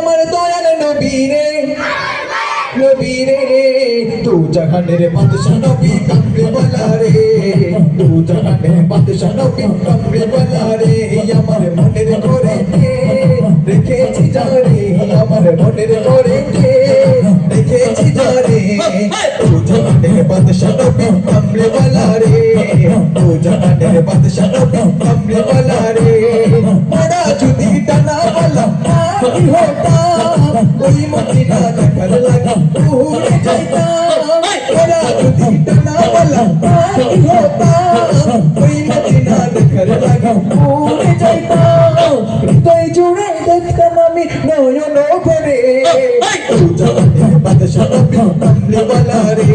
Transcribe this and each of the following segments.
আমার দয়াল নবী রে নবী রে তু জাহানের বাদশা নবী কামরে वाला রে তু জাহানের বাদশা নবী কামরে वाला রে আমার মনের ঘরে রেখেছি যারে আমার মনের ঘরে রেখেছি যারে তু জাহানের বাদশা নবী কামরে वाला রে তু জাহানের বাদশা নবী কামরে वाला রে বড়া যদি টানা वाला কি होता कोई मदीना देखर लगा उड़ जाता बड़ा যদি টানা वाला কি होता कोई मदीना देखर लगा उड़ जाता হৃদয় জুড়ে দেখতাম আমি নয়ন ভরে তু জাহানের বাদশা নবী কামরে वाला রে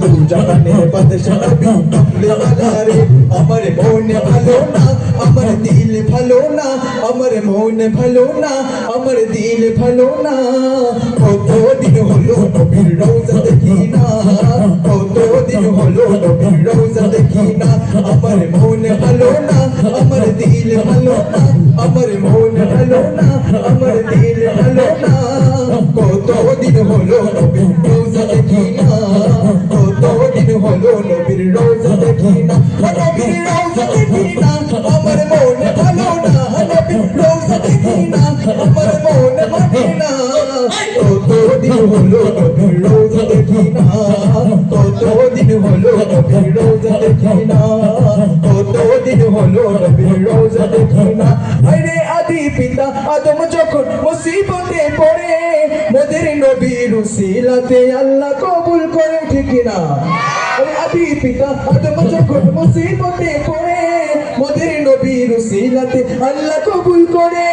তু জাহানের বাদশা নবী কামরে वाला রে আমার মন ভালো না আমার দিল ভালো না আমার মন ভালো না আমার দিল ভালো না কতদিন হলো নবীর রওজা দেখি না কতদিন হলো নবীর রওজা দেখি না আমার মন ভালো না আমার দিল ভালো না আমার মন ভালো না আমার দিল ভালো না কতদিন হলো নবীর রওজা দেখি না কতদিন হলো নবীর রওজা দেখি না নবীর রওজা দেখি না আমার মন ভালো না নবীর রওজা দেখি না আমার মন মানে না কতদিন হলো নবীর রওজা দেখি না কতদিন হলো নবীর রওজা দেখি না কতদিন হলো নবীর রওজা দেখি না আরে আদি পিতা আদম যখন মুসিবতে পড়ে মোদের নবীর উসিলাতে আল্লাহ কবুল করে ঠিক না আরে আদি পিতা আদম যখন মুসিবতে পড়ে মোদের নবীর উসিলাতে আল্লাহ কবুল করে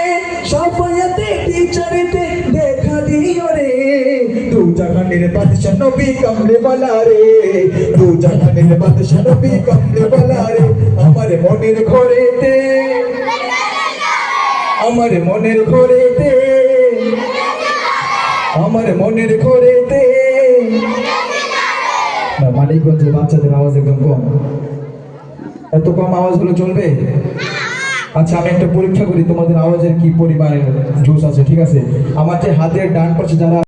শাফায়াতে টিচারেতে দেখা দিও রে তু জাহানের বাদশা নবী কামরে वाला রে তু জাহানের বাদশা নবী কামরে वाला রে আমার মনের ঘরেতে আমার মনের ঘরেতে আমার মনের ঘরেতে মানিকগঞ্জের বাচ্চাদের আওয়াজ একদম কম এত কম আওয়াজগুলো চলবে আচ্ছা আমি একটা পরীক্ষা করি তোমাদের আওয়াজের কি পরিমাণের জোশ আছে ঠিক আছে আমার যে হাতের ডান পাশে যারা